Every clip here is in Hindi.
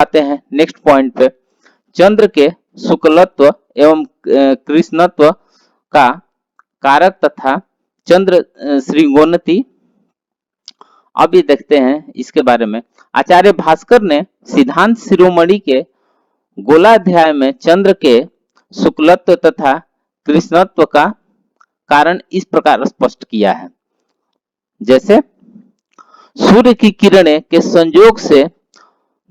आते हैं नेक्स्ट पॉइंट पे। चंद्र के शुक्लत्व एवं कृष्णत्व का कारक तथा चंद्र श्रृंगोन्नति। अब ये देखते हैं इसके बारे में। आचार्य भास्कर ने सिद्धांत शिरोमणि के गोलाध्याय में चंद्र के शुक्लत्व तथा कृष्णत्व का कारण इस प्रकार स्पष्ट किया है। जैसे सूर्य की किरणें के संयोग से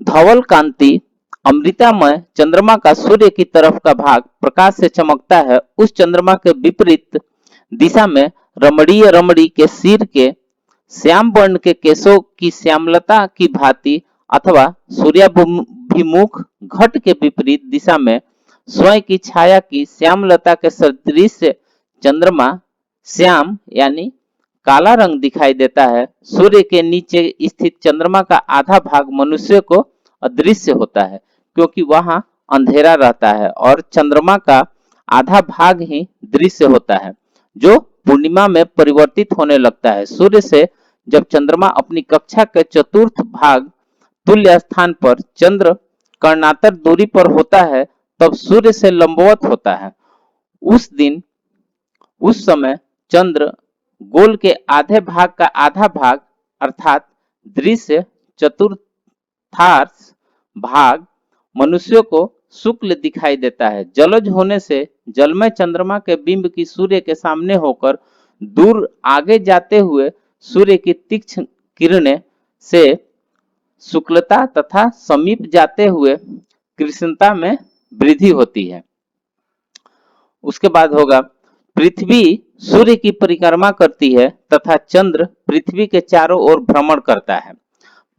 धवल कांति अमृतामय चंद्रमा का सूर्य की तरफ का भाग प्रकाश से चमकता है। उस चंद्रमा के विपरीत दिशा में रमणी के सिर के श्याम वर्ण के केशों की श्यामलता की भांति अथवा सूर्याभिमुख घट के विपरीत दिशा में स्वयं की छाया की श्यामलता के सदृश चंद्रमा श्याम यानी काला रंग दिखाई देता है। सूर्य के नीचे स्थित चंद्रमा का आधा भाग मनुष्य को अदृश्य होता है क्योंकि वहां अंधेरा रहता है और चंद्रमा का आधा भाग ही दृश्य होता है जो पूर्णिमा में परिवर्तित होने लगता है। सूर्य से जब चंद्रमा अपनी कक्षा के चतुर्थ भाग तुल्य स्थान पर चंद्र कर्णातर दूरी पर होता है तब सूर्य से लंबवत होता है। उस समय चंद्र गोल के आधे भाग का आधा भाग अर्थात दृश्य चतुर्थांश भाग मनुष्य को शुक्ल दिखाई देता है। जलज होने से जलमय चंद्रमा के बिंब की सूर्य के सामने होकर दूर आगे जाते हुए सूर्य की तीक्ष्ण किरणें से शुक्लता तथा समीप जाते हुए कृष्णता में वृद्धि होती है। उसके बाद होगा पृथ्वी सूर्य की परिक्रमा करती है तथा चंद्र पृथ्वी के चारों ओर भ्रमण करता है।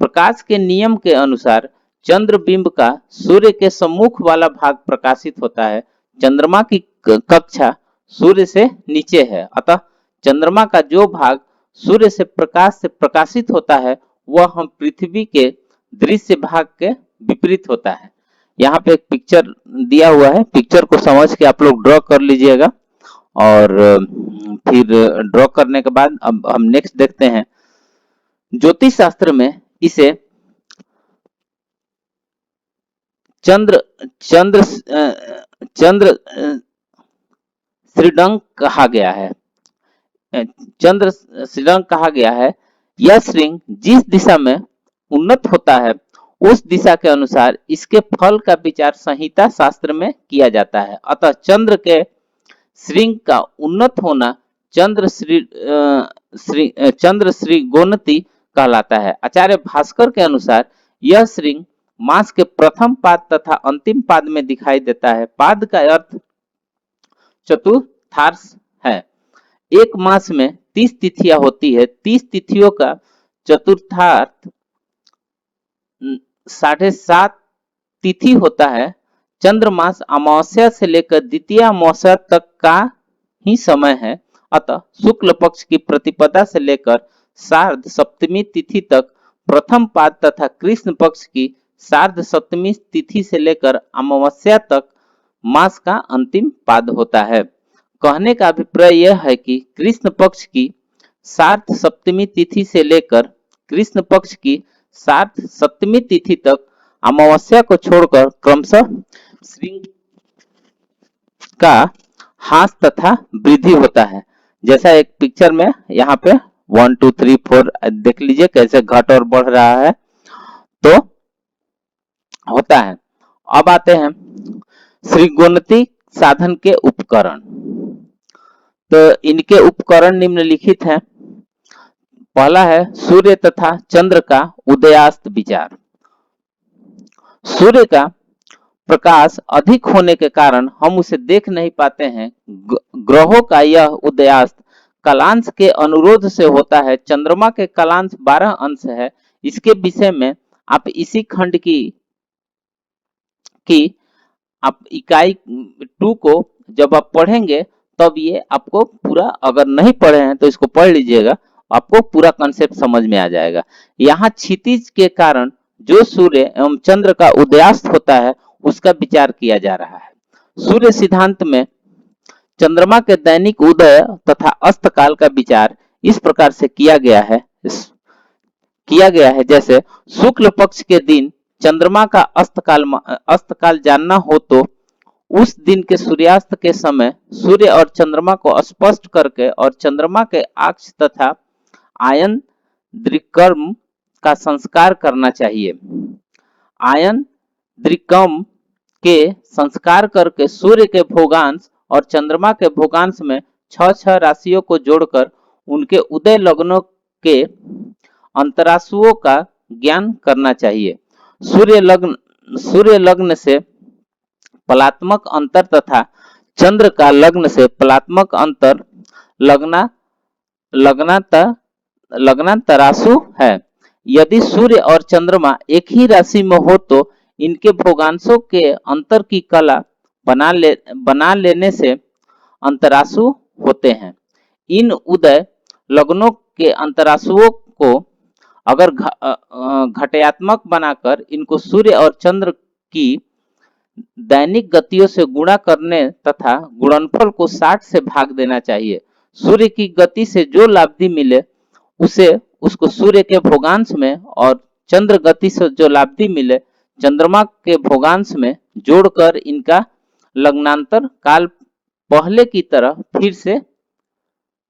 प्रकाश के नियम के अनुसार चंद्र बिंब का सूर्य के सम्मुख वाला भाग प्रकाशित होता है। चंद्रमा की कक्षा सूर्य से नीचे है अतः चंद्रमा का जो भाग सूर्य से प्रकाशित होता है वह हम पृथ्वी के दृश्य भाग के विपरीत होता है। यहाँ पे एक पिक्चर दिया हुआ है, पिक्चर को समझ के आप लोग ड्रॉ कर लीजिएगा और फिर ड्रॉ करने के बाद अब हम नेक्स्ट देखते हैं। ज्योतिष शास्त्र में इसे चंद्र श्रृंग कहा गया है। चंद्र श्रृंग कहा गया है। यह श्रृंग जिस दिशा में उन्नत होता है उस दिशा के अनुसार इसके फल का विचार संहिता शास्त्र में किया जाता है। अतः चंद्र के श्रृंग का उन्नत होना चंद्र श्रृंगोन्नति कहलाता है। आचार्य भास्कर के अनुसार यह श्रृंग मास के प्रथम पाद तथा अंतिम पाद में दिखाई देता है। पाद का अर्थ चतुर्थांश है। एक मास में 30 तिथियां होती है। 30 तिथियों का चतुर्थांश 7.5 तिथि होता है। चंद्रमास अमावस्या से लेकर द्वितीय अमावस्या तक का ही समय है। अतः शुक्ल पक्ष की प्रतिपदा से लेकर शारद सप्तमी तिथि तक प्रथम पाद तथा कृष्ण पक्ष की शारद सप्तमी तिथि से लेकर अमावस्या तक मास का अंतिम पाद होता है। कहने का अभिप्राय यह है कि कृष्ण पक्ष की शारद सप्तमी तिथि से लेकर कृष्ण पक्ष की शारद सप्तमी तिथि तक अमावस्या को छोड़कर क्रमशः श्रृंग का ह्रास तथा वृद्धि होता है। जैसा एक पिक्चर में यहाँ पे 1 2 3 4 देख लीजिए कैसे घट और बढ़ रहा है तो होता है। अब आते हैं श्रृंगोन्नति साधन के उपकरण। तो इनके उपकरण निम्नलिखित हैं। पहला है सूर्य तथा चंद्र का उदयास्त विचार। सूर्य का प्रकाश अधिक होने के कारण हम उसे देख नहीं पाते हैं। ग्रहों का यह उदयास्त कालांश के अनुरोध से होता है। चंद्रमा के कालांश 12 अंश है। इसके विषय में आप इसी खंड की आप इकाई 2 को जब आप पढ़ेंगे तब ये आपको पूरा, अगर नहीं पढ़े हैं तो इसको पढ़ लीजिएगा, आपको पूरा कॉन्सेप्ट समझ में आ जाएगा। यहाँ क्षितिज के कारण जो सूर्य एवं चंद्र का उदयास्त होता है उसका विचार किया जा रहा है। सूर्य सिद्धांत में चंद्रमा के दैनिक उदय तथा अस्त काल का विचार इस प्रकार से किया गया है जैसे शुक्ल पक्ष के दिन चंद्रमा का अस्तकाल जानना हो तो उस दिन के सूर्यास्त के समय सूर्य और चंद्रमा को स्पष्ट करके और चंद्रमा के अक्ष तथा आयन द्विकर्म का संस्कार करना चाहिए। आयन द्विकर्म के संस्कार करके सूर्य के भोगांश और चंद्रमा के भोगांश में 6 राशियों को जोड़कर उनके उदय लग्नों के अंतराशुओं का ज्ञान करना चाहिए। सूर्य लग्न से पलात्मक अंतर तथा चंद्र का लग्न से पलात्मक अंतर लग्नांतराशु है। यदि सूर्य और चंद्रमा एक ही राशि में हो तो इनके भोगांशों के अंतर की कला बना लेने से अंतराशु होते हैं। इन उदय लग्नों के अंतराशुओं को अगर घटात्मक बनाकर इनको सूर्य और चंद्र की दैनिक गतियों से गुणा करने तथा गुणनफल को 60 से भाग देना चाहिए। सूर्य की गति से जो लाब्धि मिले उसको सूर्य के भोगांश में और चंद्र गति से जो लाब्धि मिले चंद्रमा के भोगांश में जोड़कर इनका लग्नांतर काल पहले की तरह फिर से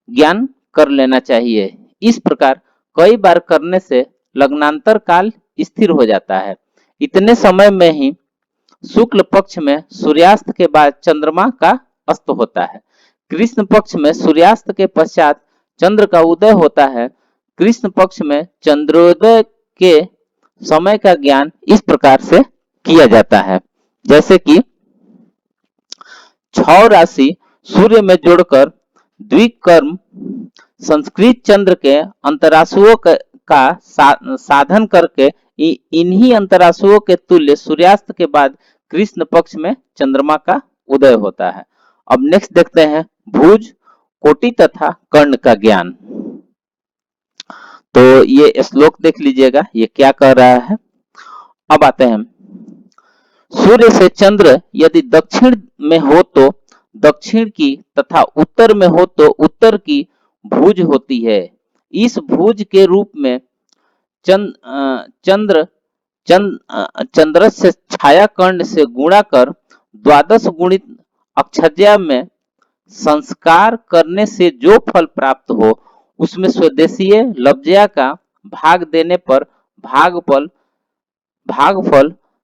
ज्ञान कर लेना चाहिए। इस प्रकार कई बार करने से लग्नांतर काल स्थिर हो जाता है। इतने समय में ही शुक्ल पक्ष में सूर्यास्त के बाद चंद्रमा का अस्त होता है। कृष्ण पक्ष में सूर्यास्त के पश्चात चंद्र का उदय होता है। कृष्ण पक्ष में चंद्रोदय के समय का ज्ञान इस प्रकार से किया जाता है, जैसे कि 6 राशि सूर्य में जोड़कर द्विकर्म संस्कृत चंद्र के अंतराशुओं का साधन करके इन्हीं अंतराशुओं के तुल्य सूर्यास्त के बाद कृष्ण पक्ष में चंद्रमा का उदय होता है। अब नेक्स्ट देखते हैं भुज, कोटि तथा कर्ण का ज्ञान। तो ये श्लोक देख लीजिएगा, ये क्या कह रहा है। अब आते हैं, सूर्य से चंद्र यदि दक्षिण में हो तो दक्षिण की तथा उत्तर में हो तो उत्तर की भुज होती है। इस भुज के रूप में चंद्र से छाया कर्ण से गुणा कर 12 गुणित अक्षज्या में संस्कार करने से जो फल प्राप्त हो उसमें स्वदेशीय लब्जया का भाग देने पर भागफल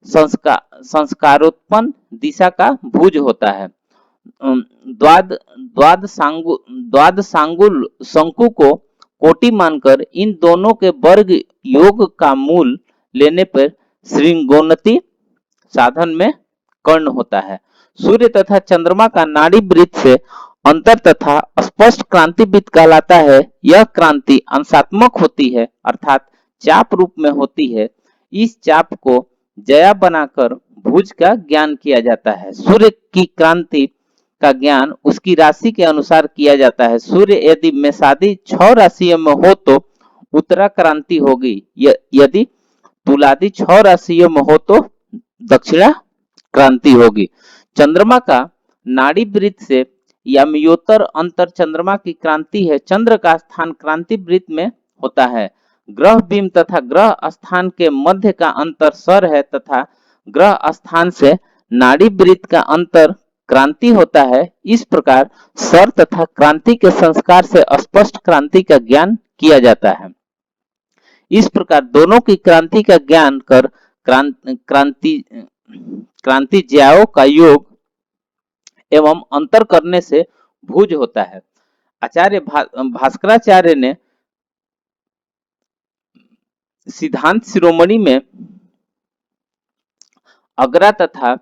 संस्कारोत्पन्न दिशा का भुज होता है। द्वाद सांगुल शंकु को कोटि मानकर इन दोनों के वर्ग योग का मूल लेने पर श्रृंगोन्नति साधन में कर्ण होता है। सूर्य तथा चंद्रमा का नाड़ी वृत्त से अंतर तथा स्पष्ट क्रांति वृत्त कहलाता है। यह क्रांति अंशात्मक होती है अर्थात चाप रूप में होती है। इस चाप को जया बनाकर भुज का ज्ञान किया जाता है। सूर्य की क्रांति का ज्ञान उसकी राशि के अनुसार किया जाता है। सूर्य यदि मेषादि 6 राशियों में हो तो उत्तरा क्रांति होगी, यदि तुलादि 6 राशियों में हो तो दक्षिणा क्रांति होगी। चंद्रमा का नाड़ी वृत्त से यामियोत्तर अंतर चंद्रमा की क्रांति है। चंद्र का स्थान क्रांति वृत्त में होता है। ग्रह बिंब तथा ग्रह स्थान के मध्य का अंतर सर है तथा ग्रह स्थान से नाड़ी वृत्त का अंतर क्रांति होता है। इस प्रकार सर तथा क्रांति के संस्कार से स्पष्ट क्रांति का ज्ञान किया जाता है। इस प्रकार दोनों की क्रांति का ज्ञान कर क्रांति ज्याओं का योग एवं अंतर करने से भुज होता है। आचार्य भास्कराचार्य ने सिद्धांत शिरोमणि में अग्रा तथा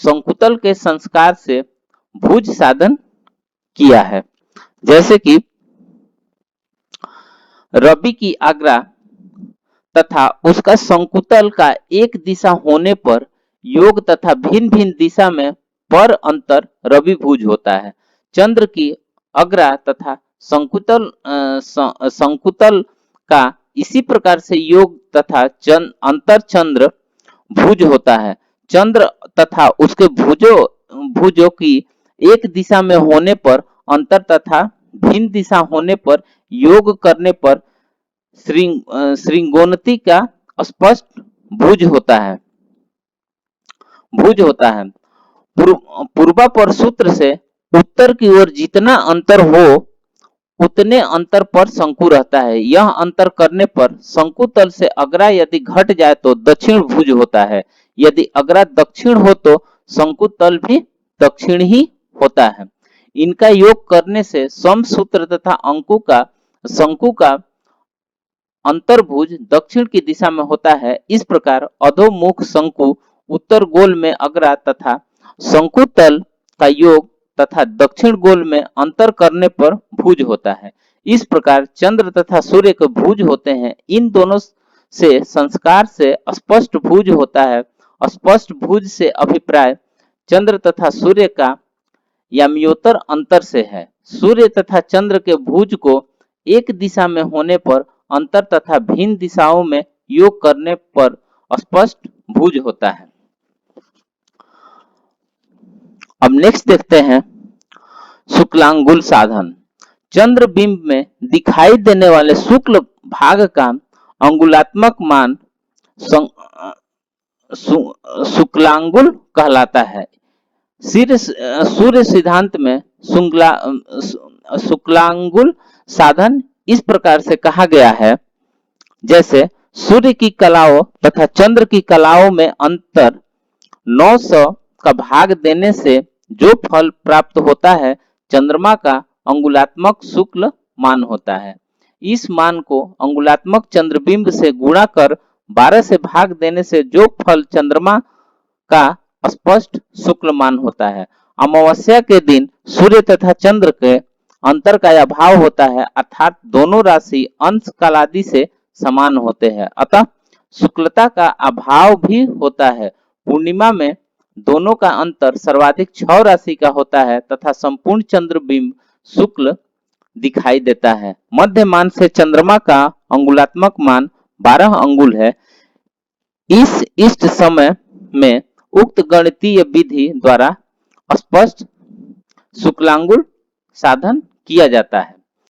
संकुतल के संस्कार से भुज साधन किया है। जैसे कि रवि की आग्रा तथा उसका संकुतल का एक दिशा होने पर योग तथा भिन्न भिन्न दिशा में पर अंतर रवि भुज होता है। चंद्र की अग्रा तथा संकुतल का इसी प्रकार से योग तथा अंतर चंद्र भुज होता है। चंद्र तथा उसके भुजों की एक दिशा में होने पर अंतर तथा भिन्न दिशा होने पर योग करने पर श्रृंगोन्नति का स्पष्ट भुज होता है। पूर्वापर सूत्र से उत्तर की ओर जितना अंतर हो उतने अंतर पर शंकु रहता है। यह अंतर करने पर शंकु तल से अग्रा यदि घट जाए तो दक्षिण भुज होता है। यदि अग्रा दक्षिण हो तो शंकु तल भी दक्षिण ही होता है। इनका योग करने से समसूत्र तथा शंकु का अंतर्भुज दक्षिण की दिशा में होता है। इस प्रकार अधोमुख शंकु उत्तर गोल में अग्रा तथा शंकु तल का योग तथा दक्षिण गोल में अंतर करने पर भुज होता है। इस प्रकार चंद्र तथा सूर्य के भुज होते हैं। इन दोनों से संस्कार से स्पष्ट भुज होता है। स्पष्ट भुज से अभिप्राय चंद्र तथा सूर्य का याम्योत्तर अंतर से है। सूर्य तथा चंद्र के भुज को एक दिशा में होने पर अंतर तथा भिन्न दिशाओं में योग करने पर स्पष्ट भुज होता है। अब नेक्स्ट देखते हैं शुक्लांगुल साधन। चंद्र बिंब में दिखाई देने वाले शुक्ल भाग का अंगुलात्मक मान शुक्लांगुल कहलाता है। सूर्य सिद्धांत में शुक्लांगुल साधन इस प्रकार से कहा गया है, जैसे सूर्य की कलाओं तथा चंद्र की कलाओं में अंतर 900 का भाग देने से जो फल प्राप्त होता है चंद्रमा का अंगुलात्मक शुक्ल मान होता है। इस मान को अंगुलात्मक चंद्रबिंब से गुणा कर 12 से भाग देने से जो फल चंद्रमा का स्पष्ट शुक्ल मान होता है। अमावस्या के दिन सूर्य तथा चंद्र के अंतर का अभाव होता है, अर्थात दोनों राशि अंश कालादि से समान होते हैं, अतः शुक्लता का अभाव भी होता है। पूर्णिमा में दोनों का अंतर सर्वाधिक 6 राशि का होता है तथा संपूर्ण चंद्रबिंब शुक्ल दिखाई देता है। मध्य मान से चंद्रमा का अंगुलात्मक मान 12 अंगुल है। इस इष्ट समय में उक्त गणितीय विधि द्वारा स्पष्ट शुक्लांगुल साधन किया जाता है।